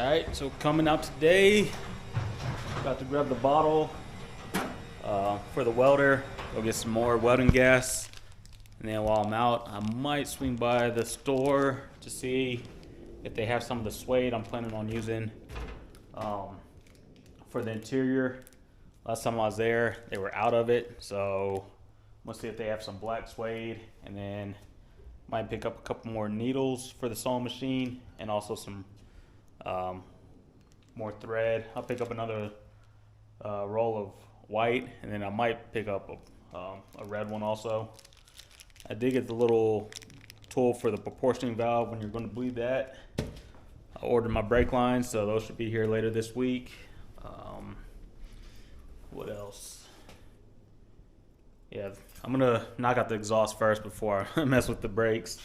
Alright, so coming out today, about to grab the bottle for the welder, go get some more welding gas, and then while I'm out, I might swing by the store to see if they have some of the suede I'm planning on using for the interior. Last time I was there, they were out of it, so I'm gonna see if they have some black suede, and then might pick up a couple more needles for the sewing machine, and also some more thread. I'll pick up another roll of white, and then I might pick up a red one also. I did get the little tool for the proportioning valve when you're going to bleed that. I ordered my brake lines, so those should be here later this week. What else? Yeah, I'm gonna knock out the exhaust first before I mess with the brakes,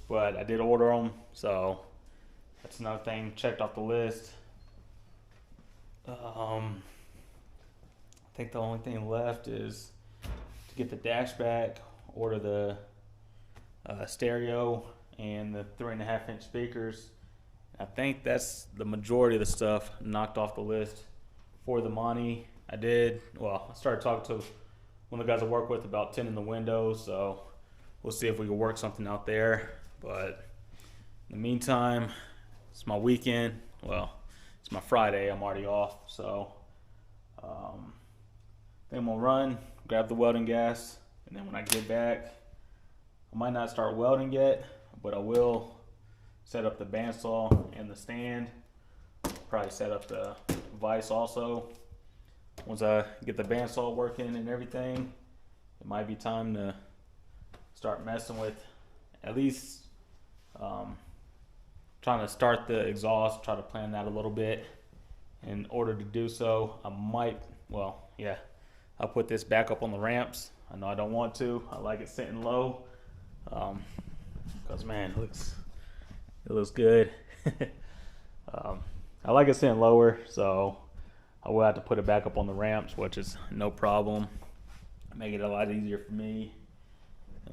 but I did order them, so that's another thing checked off the list. I think the only thing left is to get the dash back, order the stereo and the 3.5-inch speakers. I think that's the majority of the stuff knocked off the list for the Monte. I started talking to one of the guys I work with about tinting the windows, so we'll see if we can work something out there. But in the meantime, it's my weekend. Well, it's my Friday. I'm already off, so then I'm gonna run, grab the welding gas, and then when I get back, I might not start welding yet, but I will set up the bandsaw and the stand. Probably set up the vise also. Once I get the bandsaw working and everything, it might be time to start messing with at least trying to start the exhaust, try to plan that a little bit. In order to do so, I'll put this back up on the ramps. I know I don't want to. I like it sitting low because man, it looks good. I like it sitting lower, so I will have to put it back up on the ramps, which is no problem. Make it a lot easier for me.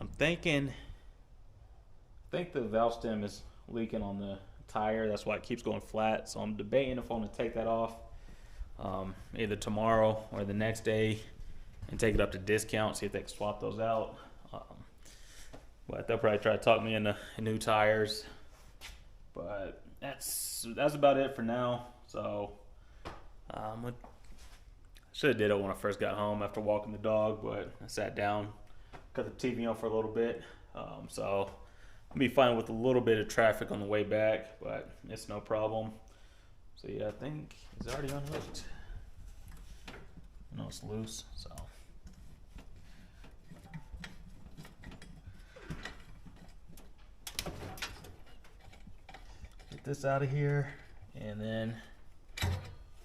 I'm thinking, I think the valve stem is leaking on the tire. That's why it keeps going flat. So I'm debating if I want to take that off either tomorrow or the next day and take it up to discount, see if they can swap those out. But they'll probably try to talk me into new tires. But that's about it for now. So I should have did it when I first got home after walking the dog, but I sat down, cut the TV on for a little bit. So I'll be fine with a little bit of traffic on the way back, but it's no problem. So yeah, I think it's already unhooked. No, it's loose, so. Get this out of here, and then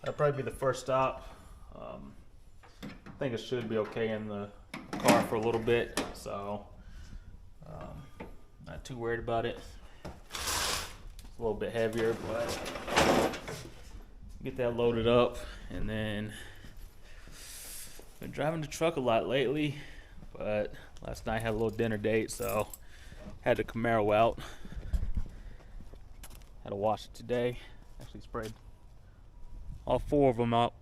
that'll probably be the first stop. I think it should be okay in the car for a little bit, so not too worried about it. It's a little bit heavier, but get that loaded up. And then been driving the truck a lot lately, but last night had a little dinner date, so had the Camaro out. Had to wash it today. Actually sprayed all four of them off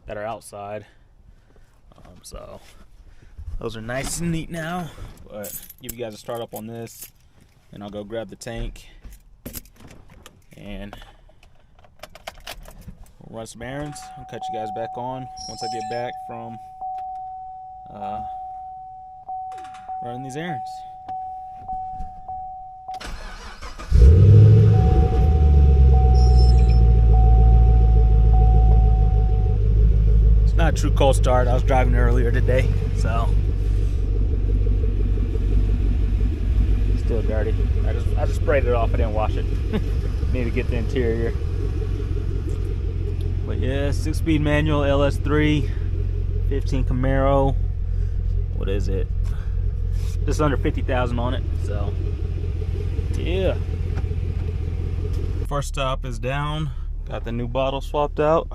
that are outside. So those are nice and neat now, but give you guys a start up on this, and I'll go grab the tank and we'll run some errands. I'll catch you guys back on once I get back from running these errands. Not a true cold start. I was driving earlier today, so still dirty. I just sprayed it off. I didn't wash it. Need to get the interior. But yeah, 6-speed manual LS3, 15 Camaro. What is it? Just under 50,000 on it. So yeah. First stop is down. Got the new bottle swapped out.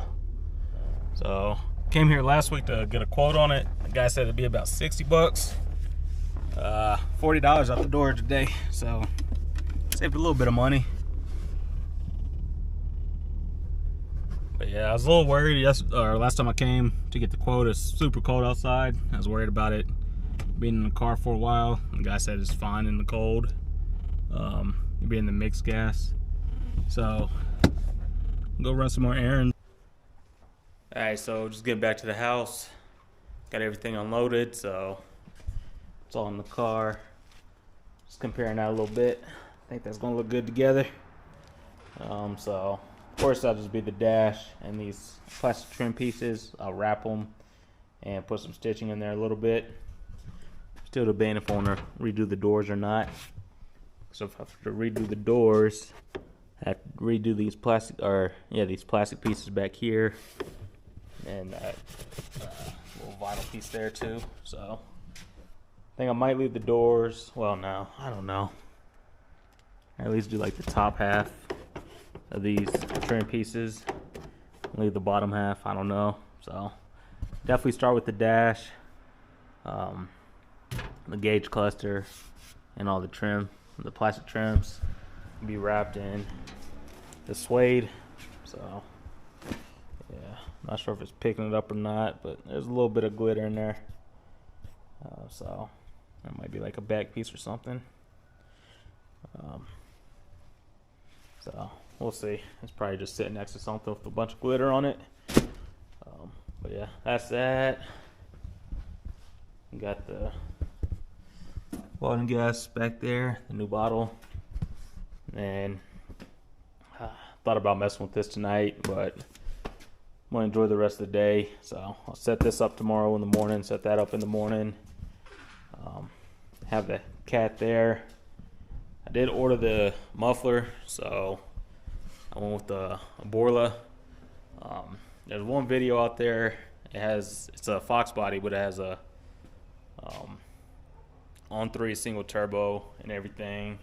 So came here last week to get a quote on it. The guy said it'd be about 60 bucks. $40 out the door today, so saved a little bit of money. But yeah, I was a little worried last time I came to get the quote. It's super cold outside. I was worried about it being in the car for a while. The guy said it's fine in the cold, being the mixed gas. So go run some more errands. All right, so just getting back to the house. Got everything unloaded, so it's all in the car. Just comparing that a little bit. I think that's gonna look good together. So of course that'll just be the dash and these plastic trim pieces. I'll wrap them and put some stitching in there a little bit. Still debating if I want to redo the doors or not. So if I have to redo the doors, I have to redo these these plastic pieces back here, and that little vinyl piece there too. So I think I might leave the doors. Well, no, I don't know. At least do like the top half of these trim pieces, leave the bottom half. I don't know. So definitely start with the dash, the gauge cluster, and all the trim, the plastic trims be wrapped in the suede. So yeah, not sure if it's picking it up or not, but there's a little bit of glitter in there. So that might be like a back piece or something. So we'll see. It's probably just sitting next to something with a bunch of glitter on it. But yeah, that's that. Got the welding gas back there, the new bottle. And thought about messing with this tonight, but I'm gonna enjoy the rest of the day. So I'll set this up tomorrow in the morning, set that up in the morning. Have the cat there. I did order the muffler, so I went with the borla. There's one video out there. It's a Fox body, but it has a on 3 single turbo and everything,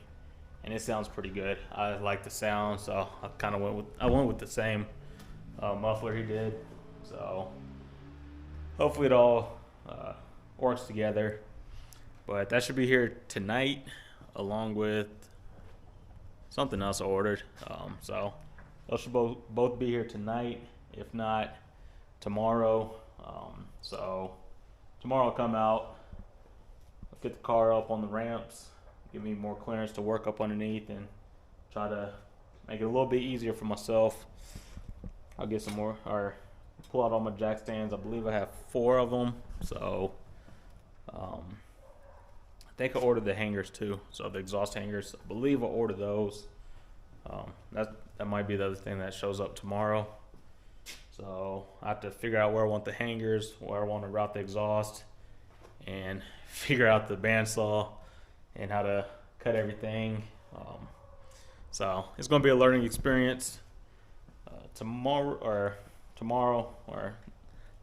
and it sounds pretty good. I like the sound, so I went with the same muffler he did. So hopefully it all works together. But that should be here tonight, along with something else I ordered. So those should both be here tonight, if not tomorrow. So tomorrow I'll come out, get the car up on the ramps, give me more clearance to work up underneath, and try to make it a little bit easier for myself. I'll get some more, or pull out all my jack stands. I believe I have 4 of them. So I think I ordered the hangers too. So the exhaust hangers, I believe I ordered those. That might be the other thing that shows up tomorrow. So I have to figure out where I want the hangers, where I want to route the exhaust, and figure out the bandsaw and how to cut everything. So it's going to be a learning experience. Tomorrow or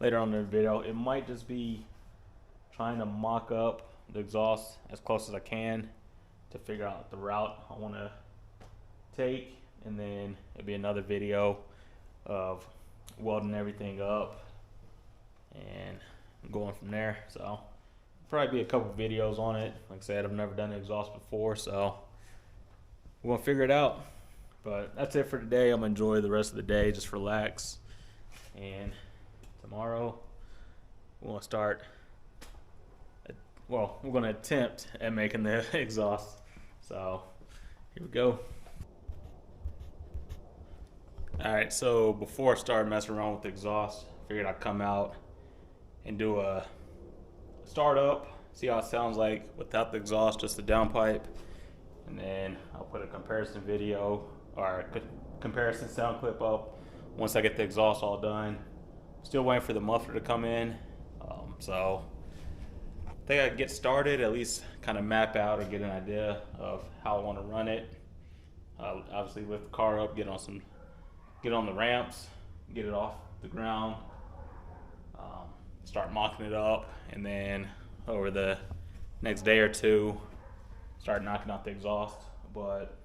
later on in the video, it might just be trying to mock up the exhaust as close as I can to figure out the route I want to take, and then it'll be another video of welding everything up and going from there. So probably be a couple videos on it. Like I said, I've never done the exhaust before, so we're gonna figure it out. But that's it for today. I'm gonna enjoy the rest of the day, just relax, and tomorrow we're gonna start. Well, we're gonna attempt at making the exhaust. So here we go. All right, so before I started messing around with the exhaust, I figured I'd come out and do a start up, see how it sounds like without the exhaust, just the downpipe, and then I'll put a comparison video or a comparison sound clip up once I get the exhaust all done. Still waiting for the muffler to come in, so I think I can get started, at least kind of map out or get an idea of how I want to run it. Obviously lift the car up, get on the ramps, get it off the ground, start mocking it up, and then over the next day or two start knocking out the exhaust. But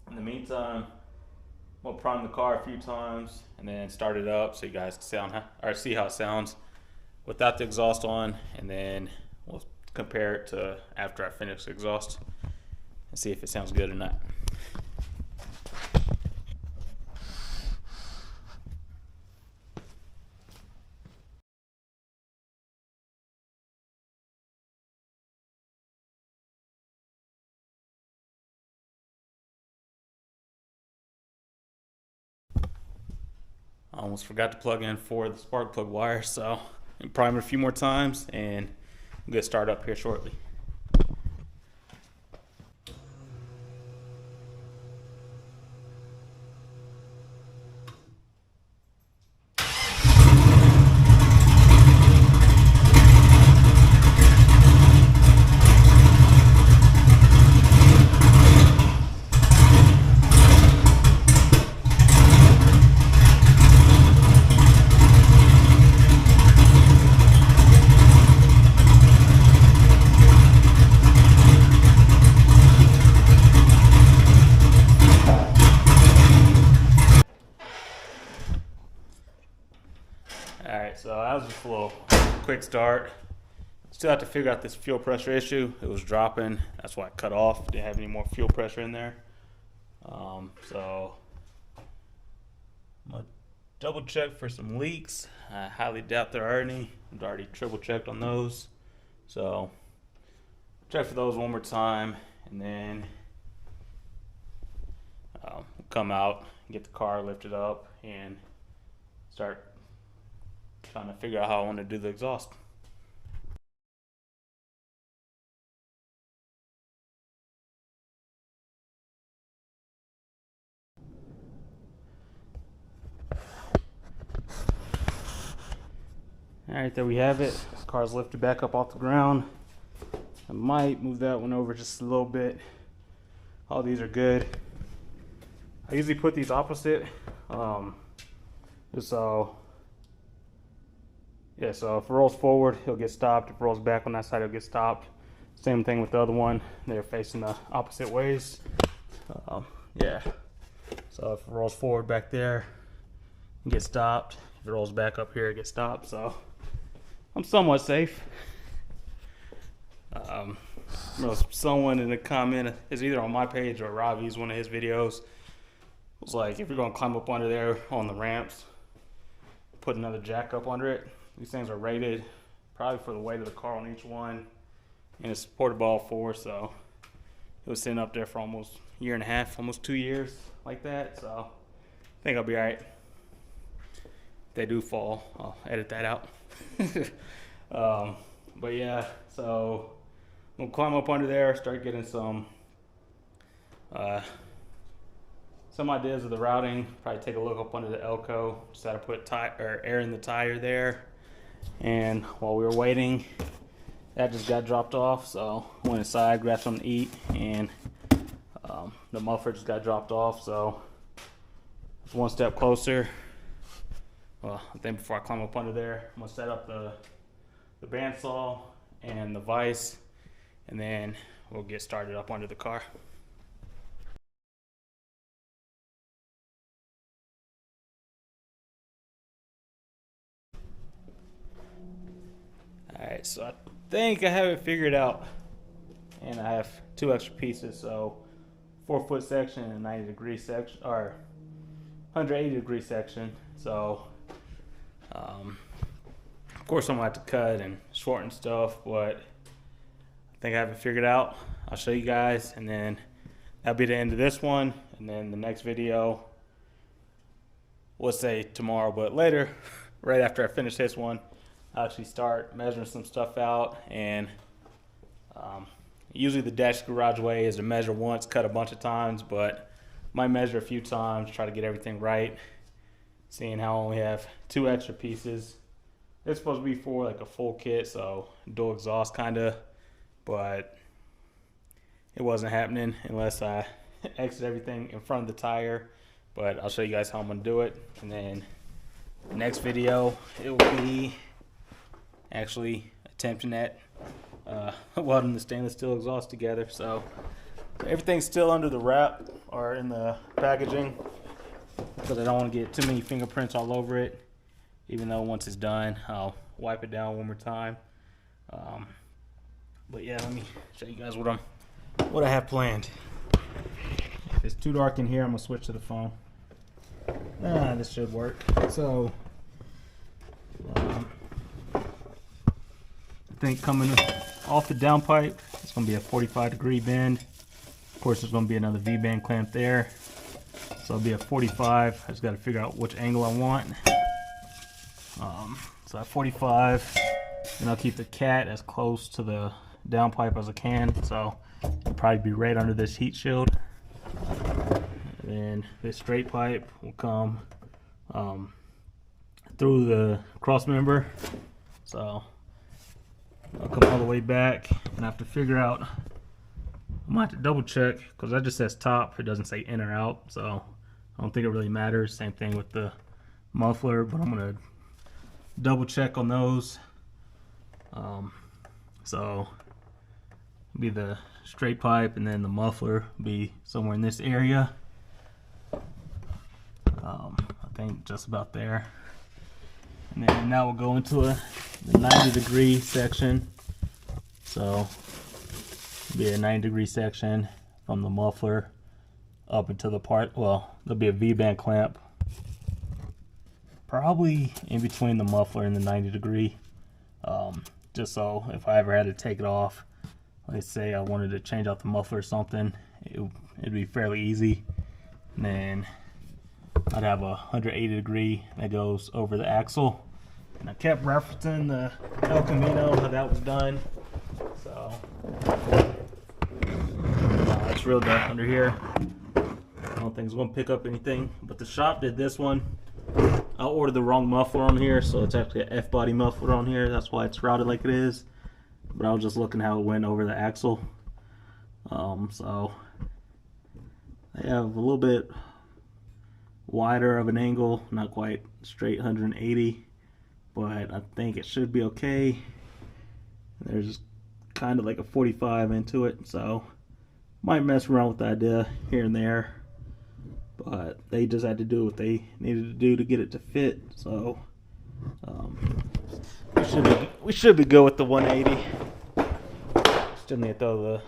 in the meantime, we'll prime the car a few times and then start it up so you guys can see how it sounds without the exhaust on, and then we'll compare it to after I finish the exhaust and see if it sounds good or not. I almost forgot to plug in for the spark plug wire, so I'll prime it a few more times and we'll get started up here shortly. Alright, so that was just a little quick start. Still have to figure out this fuel pressure issue. It was dropping, that's why I cut off. Didn't have any more fuel pressure in there. So I'm gonna double check for some leaks. I highly doubt there are any. I've already triple checked on those. So check for those one more time, and then come out, get the car lifted up, and start trying to figure out how I want to do the exhaust. Alright, there we have it. This car's lifted back up off the ground. I might move that one over just a little bit. All these are good. I usually put these opposite, just so, yeah, so if it rolls forward, he'll get stopped. If it rolls back on that side, he'll get stopped. Same thing with the other one. They're facing the opposite ways. Yeah, so if it rolls forward back there, it gets stopped. If it rolls back up here, it gets stopped. So I'm somewhat safe. Someone in the comment, is either on my page or Ravi's, one of his videos, was like, if you're going to climb up under there on the ramps, put another jack up under it. These things are rated probably for the weight of the car on each one, and it's supported by all four, so it was sitting up there for almost a year and a half, almost 2 years like that, so I think I'll be all right. If they do fall, I'll edit that out. But yeah, so we'll climb up under there, start getting some ideas of the routing. Probably take a look up under the Elco, just how to put air in the tire there. And while we were waiting, that just got dropped off, so I went inside, grabbed something to eat, and the muffler just got dropped off, so it's one step closer. Well, I think before I climb up under there, I'm gonna set up the bandsaw and the vise, and then we'll get started up under the car. Alright, so I think I have it figured out, and I have 2 extra pieces, so 4-foot section and a 90-degree section, or 180-degree section. So of course I'm gonna have to cut and shorten stuff, but I think I have it figured out. I'll show you guys, and then that'll be the end of this one, and then the next video, we'll say tomorrow, but later, right after I finish this one, I'll actually start measuring some stuff out. And usually the dash garage way is to measure once, cut a bunch of times, but might measure a few times, try to get everything right. Seeing how I only have 2 extra pieces. It's supposed to be for like a full kit, so dual exhaust kinda, but it wasn't happening unless I exit everything in front of the tire. But I'll show you guys how I'm gonna do it, and then the next video it will be actually attempting at welding the stainless steel exhaust together. So everything's still under the wrap or in the packaging, because I don't want to get too many fingerprints all over it, even though once it's done I'll wipe it down one more time. But yeah, let me show you guys what I have planned. If it's too dark in here, I'm gonna switch to the phone. This should work. So I think coming off the downpipe, it's going to be a 45-degree bend. Of course, there's going to be another V-bend clamp there. So it'll be a 45. I just got to figure out which angle I want. So at 45, and I'll keep the cat as close to the downpipe as I can. So it'll probably be right under this heat shield. And then this straight pipe will come through the cross member. So I'll come all the way back, and I have to figure out, I might have to double check because that just says top, it doesn't say in or out, so I don't think it really matters. Same thing with the muffler, but I'm gonna double check on those. So be the straight pipe, and then the muffler be somewhere in this area. I think just about there. And then now we'll go into the 90-degree section. So be a 90-degree section from the muffler up into the part. Well, there'll be a V-band clamp probably in between the muffler and the 90-degree. Just so if I ever had to take it off, let's say I wanted to change out the muffler or something, it'd be fairly easy. And then I'd have a 180-degree that goes over the axle. And I kept referencing the El Camino, how that was done. So it's real dark under here. I don't think it's going to pick up anything. But the shop did this one. I ordered the wrong muffler on here, so it's actually an F-body muffler on here. That's why it's routed like it is. But I was just looking how it went over the axle. So I have a little bit wider of an angle, not quite straight 180, but I think it should be okay. There's kind of like a 45 into it, so might mess around with the idea here and there, but they just had to do what they needed to do to get it to fit. So we should be good with the 180. Still need to throw the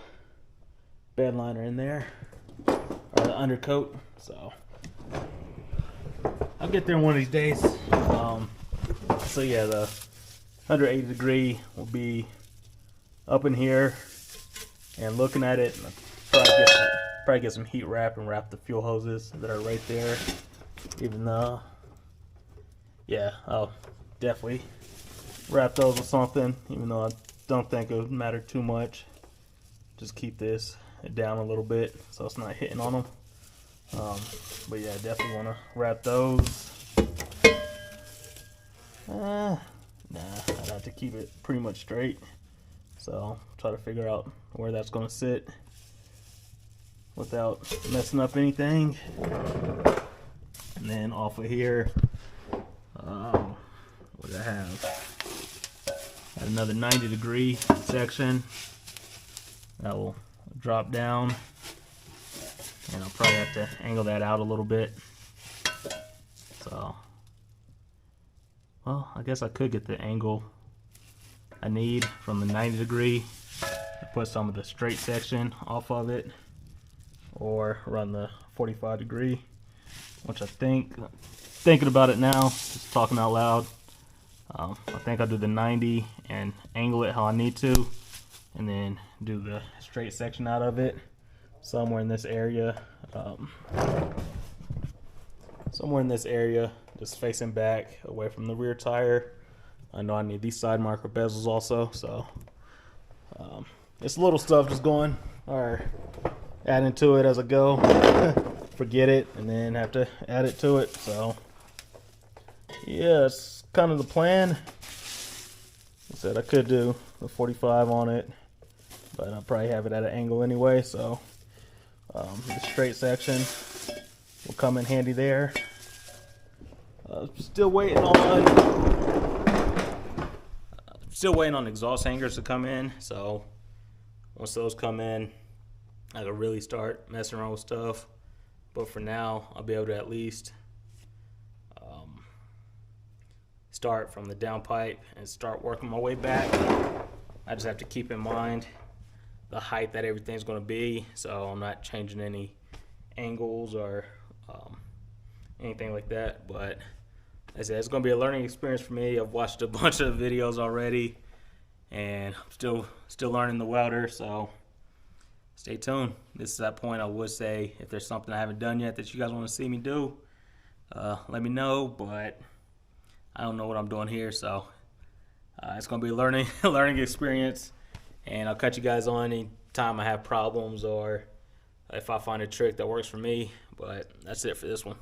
bed liner in there, or the undercoat. So I'll get there one of these days. So yeah, the 180-degree will be up in here, and looking at it, probably get some heat wrap and wrap the fuel hoses that are right there. Even though, yeah, I'll definitely wrap those with something, even though I don't think it would matter too much. Just keep this down a little bit so it's not hitting on them. But yeah, I definitely want to wrap those. Nah, I'd have to keep it pretty much straight. So try to figure out where that's going to sit without messing up anything. And then off of here, what do I have? Got another 90-degree section that will drop down, and I'll probably have to angle that out a little bit. So, well, I guess I could get the angle I need from the 90-degree to put some of the straight section off of it, or run the 45-degree, which I think, thinking about it now, just talking out loud, I think I'll do the 90 and angle it how I need to, and then do the straight section out of it somewhere in this area. Just facing back away from the rear tire. I know I need these side marker bezels also, so it's little stuff just going or adding to it as I go. Forget it and then have to add it to it. So yeah, it's kind of the plan. I said I could do the 45 on it, but I'll probably have it at an angle anyway, so the straight section will come in handy there. Still waiting on exhaust hangers to come in, so once those come in, I can really start messing around with stuff. But for now, I'll be able to at least start from the downpipe and start working my way back. I just have to keep in mind the height that everything's going to be, so I'm not changing any angles or anything like that. But as I said, it's going to be a learning experience for me. I've watched a bunch of videos already, and I'm still learning the welder, so stay tuned. This is that point I would say, if there's something I haven't done yet that you guys want to see me do, let me know. But I don't know what I'm doing here, so it's gonna be a learning experience. And I'll catch you guys on any time I have problems or if I find a trick that works for me. But that's it for this one.